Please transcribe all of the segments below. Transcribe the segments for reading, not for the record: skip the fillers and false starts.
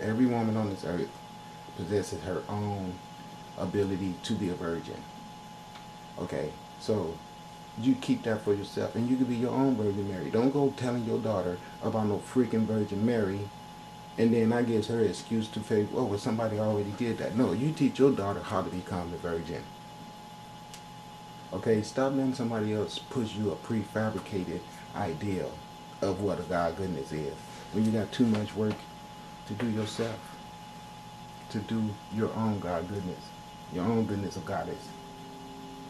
Every woman on this earth possesses her own ability to be a virgin. Okay, so you keep that for yourself, and you can be your own Virgin Mary. Don't go telling your daughter about no freaking Virgin Mary, and then I gives her an excuse to say, oh, well, somebody already did that. No, you teach your daughter how to become a virgin. Okay, stop letting somebody else push you a prefabricated ideal of what a God goodness is. When you got too much work to do yourself, to do your own God goodness, your own goodness of goddess.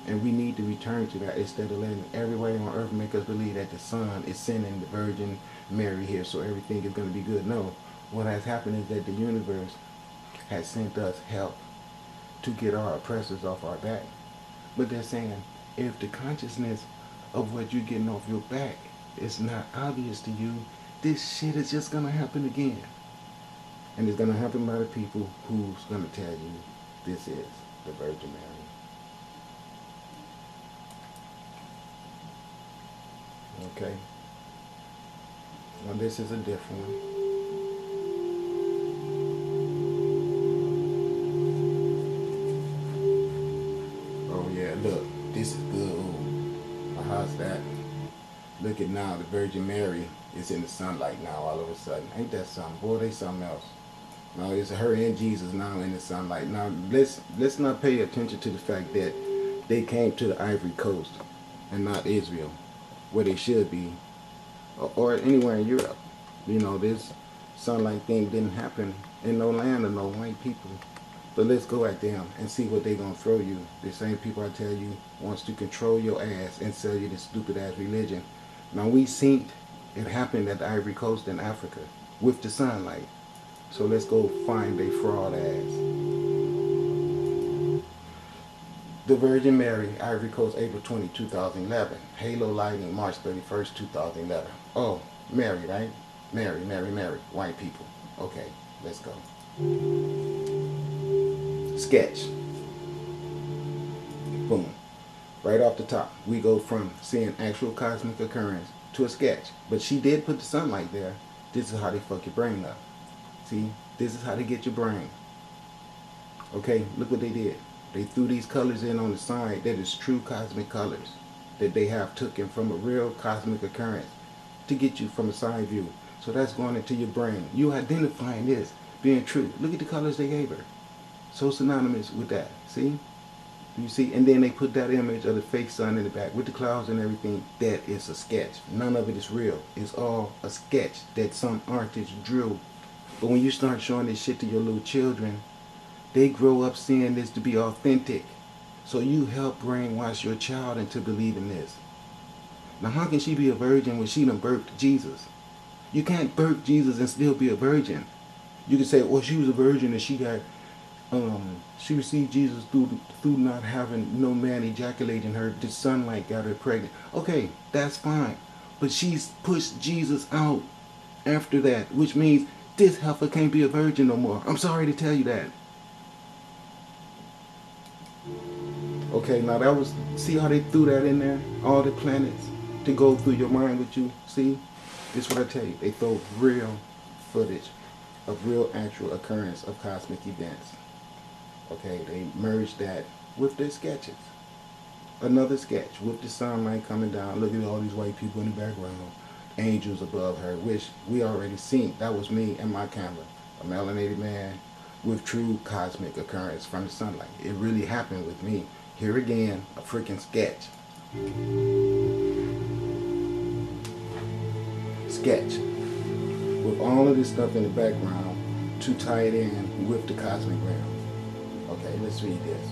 And we need to return to that instead of letting everybody on earth make us believe that the Son is sending the Virgin Mary here so everything is going to be good. No, what has happened is that the universe has sent us help to get our oppressors off our back. But they're saying, if the consciousness of what you're getting off your back is not obvious to you, this shit is just going to happen again. And it's going to happen by the people who's going to tell you this is the Virgin Mary. Okay? Now this is a different one. Oh yeah, look, this is good. Ooh, how's that? Look at now, the Virgin Mary is in the sunlight now all of a sudden. Ain't that something? Boy, they something else. Now it's her and Jesus now in the sunlight. Now let's not pay attention to the fact that they came to the Ivory Coast and not Israel, where they should be, or anywhere in Europe. You know, this sunlight thing didn't happen in no land of no white people. But let's go at them and see what they gonna throw you. The same people I tell you wants to control your ass and sell you this stupid ass religion. Now we seen it happened at the Ivory Coast in Africa with the sunlight. So let's go find a fraud ass. The Virgin Mary, Ivory Coast, April 20, 2011. Halo lighting, March 31st, 2011. Oh, Mary, right? Mary, white people. Okay, let's go. Sketch. Boom. Right off the top, we go from seeing actual cosmic occurrence to a sketch. But she did put the sunlight there. This is how they fuck your brain up. See, this is how they get your brain. Okay, look what they did. They threw these colors in on the side that is true cosmic colors that they have taken from a real cosmic occurrence to get you from a side view. So that's going into your brain. You identifying this being true. Look at the colors they gave her. So synonymous with that. See? You see? And then they put that image of the fake sun in the back with the clouds and everything. That is a sketch. None of it is real. It's all a sketch that some artist drew. But when you start showing this shit to your little children, they grow up seeing this to be authentic. So you help brainwash your child into believing this. Now how can she be a virgin when she done birthed Jesus? You can't birth Jesus and still be a virgin. You can say, well, she was a virgin and she got, she received Jesus through not having no man ejaculating her. The sunlight got her pregnant. Okay, that's fine. But she's pushed Jesus out after that, which means this heifer can't be a virgin no more. I'm sorry to tell you that. Okay, now that was, see how they threw that in there? All the planets to go through your mind with you. See? This is what I tell you. They throw real footage of real actual occurrence of cosmic events. Okay, they merge that with their sketches. Another sketch with the sunlight coming down. Look at all these white people in the background. Angels above her, which we already seen. That was me and my camera. A melanated man with true cosmic occurrence from the sunlight. It really happened with me. Here again, a freaking sketch. Sketch. With all of this stuff in the background to tie it in with the cosmic realm. Okay, let's read this.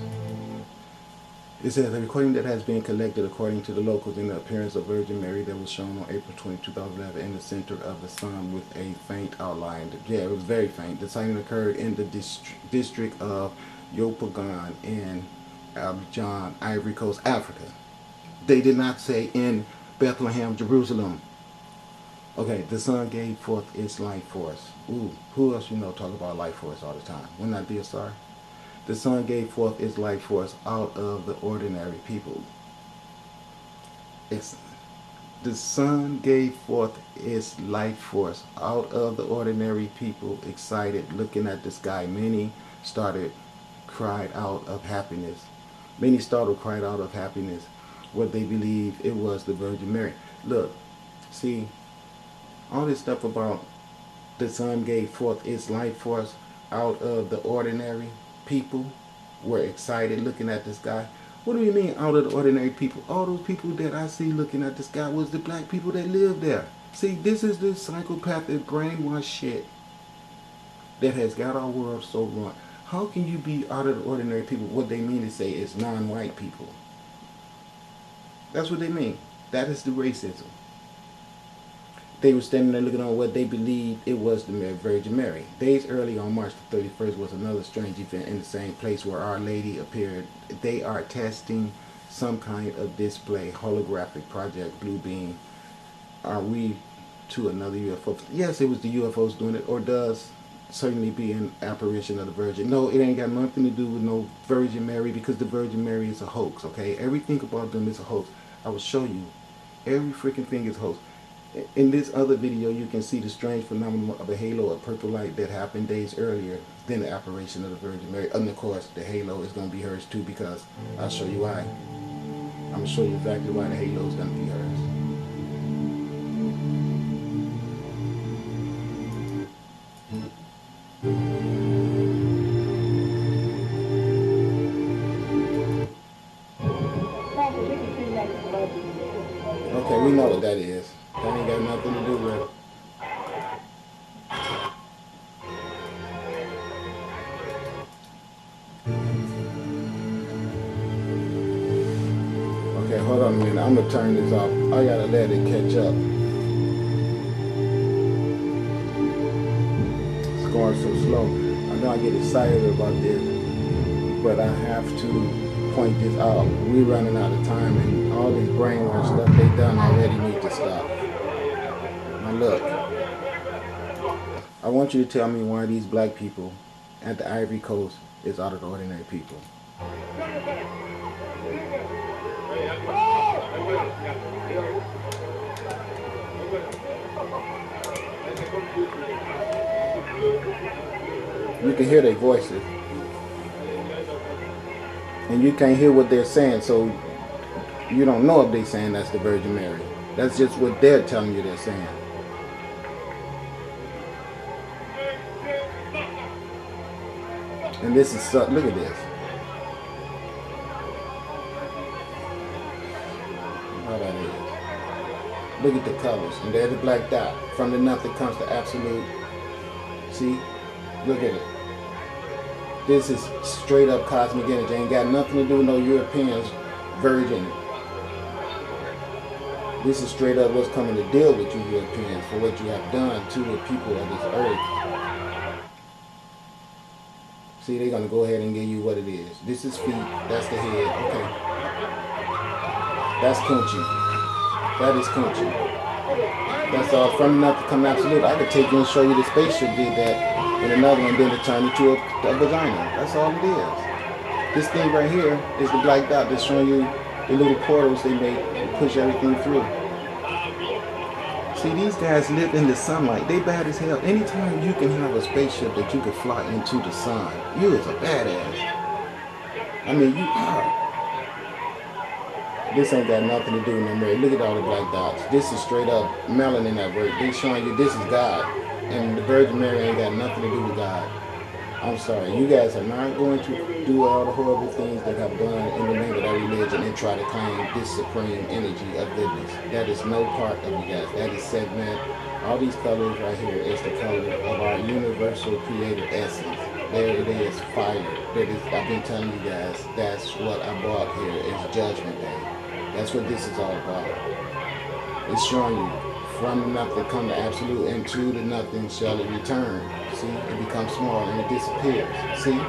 It says, a recording that has been collected according to the locals in the appearance of Virgin Mary that was shown on April 20, 2011 in the center of the sun with a faint outline. Yeah, it was very faint. The sighting occurred in the district of Yopagan in Abidjan, Ivory Coast, Africa. They did not say in Bethlehem, Jerusalem. Okay, the sun gave forth its life force. Ooh, who else you know talk about life force all the time? Wouldn't that be a star? The sun gave forth its life force out of the ordinary people. The The sun gave forth its life force out of the ordinary people, excited, looking at the sky. Many started cried out of happiness. Many started cried out of happiness, what they believed it was the Virgin Mary. Look, see, all this stuff about the sun gave forth its life force out of the ordinary people were excited looking at the sky. What do you mean out of the ordinary people? All those people that I see looking at the sky was the black people that lived there. See, this is the psychopathic brainwashed shit that has got our world so wrong. How can you be out of the ordinary people? What they mean to say is non-white people. That's what they mean. That is the racism. They were standing there looking on what they believed it was the Virgin Mary. Days early on March the 31st was another strange event in the same place where Our Lady appeared. They are testing some kind of display, holographic project, Blue Beam. Are we to another UFO? Yes, it was the UFOs doing it, or does certainly be an apparition of the Virgin. No, it ain't got nothing to do with no Virgin Mary, because the Virgin Mary is a hoax, okay? Everything about them is a hoax. I will show you. Every freaking thing is a hoax. In this other video, you can see the strange phenomenon of a halo of purple light that happened days earlier than the apparition of the Virgin Mary. And of course, the halo is going to be hers too, because I'll show you why. I'm going to show you exactly why the halo is going to be hers. Okay, we know what that is. That ain't got nothing to do with it. Okay, hold on a minute. I'm gonna turn this off. I gotta let it catch up. It's going so slow. I know I get excited about this, but I have to point this out. We're running out of time, and all this brainwash stuff they done already need to stop. Now look, I want you to tell me why these black people at the Ivory Coast is out of the ordinary people. You can hear their voices, and you can't hear what they're saying, so you don't know if they're saying that's the Virgin Mary. That's just what they're telling you they're saying. And this is, look at this. How that is. Look at the colors. And there's the black dot. From the nothing comes the absolute. See? Look at it. This is straight up cosmic energy. Ain't got nothing to do with no Europeans, virgin. This is straight up what's coming to deal with you Europeans for what you have done to the people of this earth. See, they're going to go ahead and give you what it is. This is feet. That's the head. Okay. That's Coochie. That is Coochie. That's all. From nothing come absolute. I could take you and show you the spaceship did that. And another one then to turn into a vagina. That's all it is. This thing right here is the black dot that's showing you the little portals they make and push everything through. See, these guys live in the sunlight. They bad as hell. Anytime you can have a spaceship that you can fly into the sun, you is a badass. I mean, you are. This ain't got nothing to do with no Mary. Look at all the black dots. This is straight up melanin at work. They showing you this is God. And the Virgin Mary ain't got nothing to do with God. I'm sorry. You guys are not going to do all the horrible things that have done in the name of that religion and try to claim this supreme energy of goodness. That is no part of you guys. That is segment. All these colors right here is the color of our universal creative essence. There it is, fire. That is, I've been telling you guys, that's what I brought here is Judgment Day. That's what this is all about. It's showing you from nothing come to absolute, and to the nothing shall it return. See, it becomes small and it disappears. See?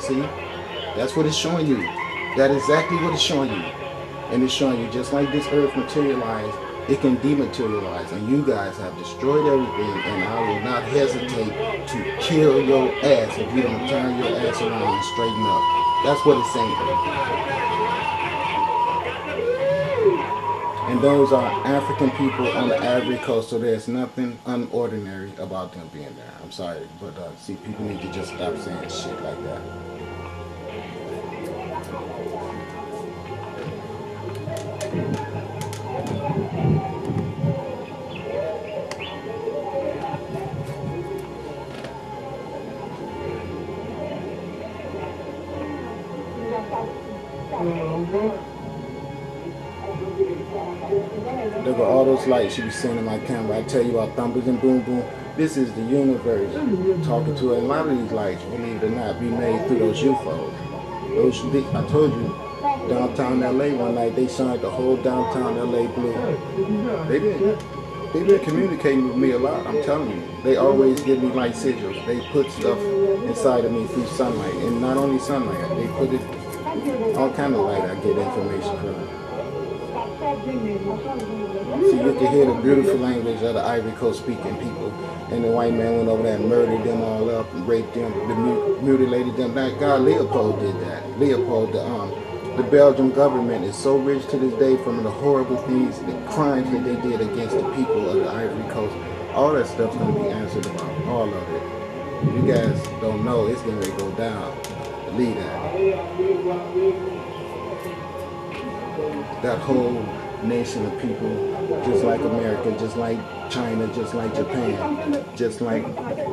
See? That's what it's showing you. That is exactly what it's showing you. And it's showing you just like this earth materialized, it can dematerialize. And you guys have destroyed everything, and I will not hesitate to kill your ass if you don't turn your ass around and straighten up. That's what it's saying. And those are African people on the Ivory Coast, so there's nothing unordinary about them being there. I'm sorry, but see, people need to just stop saying shit like that. Look at all those lights you be seeing in my camera. I tell you about thumpers and boom boom. This is the universe talking to it. And a lot of these lights, believe it or not, be made through those UFOs. I told you, downtown LA one night, they shined the whole downtown LA blue. They've been communicating with me a lot, I'm telling you. They always give me light sigils. They put stuff inside of me through sunlight. And not only sunlight, they put it, all kind of light I get information from. So you can hear the beautiful language of the Ivory Coast speaking people. And the white man went over there and murdered them all up and raped them, mutilated them. That guy Leopold did that. Leopold, the Belgian government is so rich to this day from the horrible things, the crimes that they did against the people of the Ivory Coast. All that stuff's going to be answered about, all of it. You guys don't know, it's going to go down. Believe that. That whole nation of people, just like America, just like China, just like Japan, just like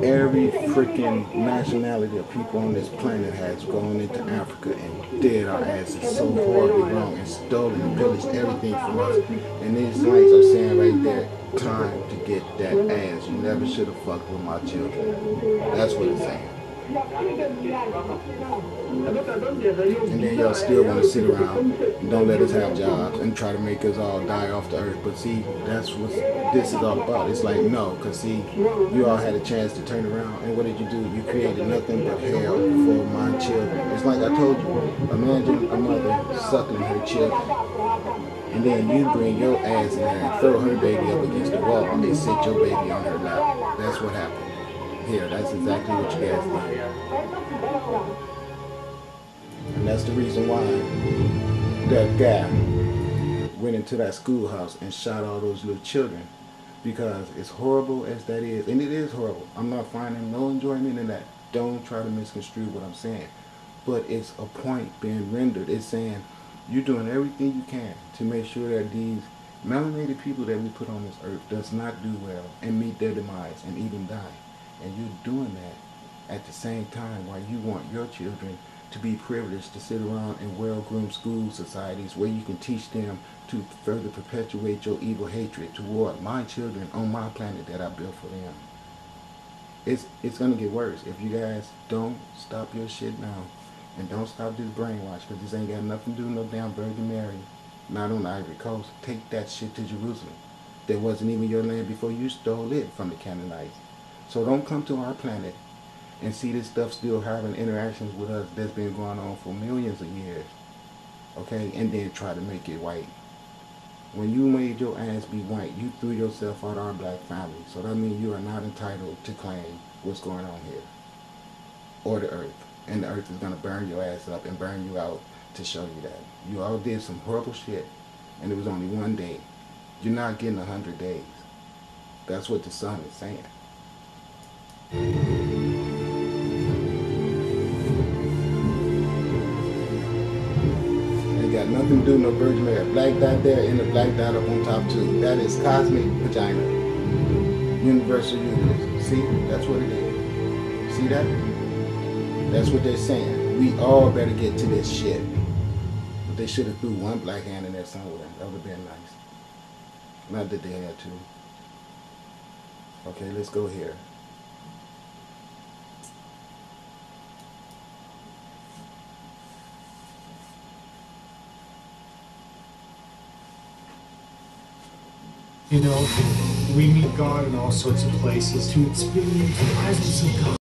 every freaking nationality of people on this planet has gone into Africa and did our asses so horribly wrong and stolen and pillaged everything from us. And these lights are saying right there, time to get that ass. You never should have fucked with my children. That's what it's saying. And then y'all still want to sit around and don't let us have jobs and try to make us all die off the earth. But see, that's what this is all about. It's like, no, because see, you all had a chance to turn around, and what did you do? You created nothing but hell for my children. It's like I told you, imagine a mother suckling her children, and then you bring your ass in there and throw her baby up against the wall and sit your baby on her lap. That's what happened. Here, that's exactly what you guys did. And that's the reason why that guy went into that schoolhouse and shot all those little children. Because as horrible as that is, and it is horrible, I'm not finding no enjoyment in that. Don't try to misconstrue what I'm saying. But it's a point being rendered. It's saying you're doing everything you can to make sure that these melanated people that we put on this earth does not do well and meet their demise and even die. And you're doing that at the same time while you want your children to be privileged to sit around in well-groomed school societies where you can teach them to further perpetuate your evil hatred toward my children on my planet that I built for them. It's going to get worse if you guys don't stop your shit now and don't stop this brainwash, because this ain't got nothing to do with no damn Virgin Mary, not on the Ivory Coast. Take that shit to Jerusalem. That wasn't even your land before you stole it from the Canaanites. So don't come to our planet and see this stuff still having interactions with us that's been going on for millions of years, okay, and then try to make it white. When you made your ass be white, you threw yourself out of our black family. So that means you are not entitled to claim what's going on here, or the earth. And the earth is going to burn your ass up and burn you out to show you that. You all did some horrible shit, and it was only one day. You're not getting 100 days. That's what the sun is saying. Ain't got nothing to do with no Virgin Mary. Black dot there and the black dot up on top too. That is cosmic vagina. Universal Uteris. See? That's what it is. See that? That's what they're saying. We all better get to this shit. But they should have threw one black hand in there somewhere. That would have been nice. Not that they had to. Okay, let's go here. You know, we meet God in all sorts of places to experience the presence of God.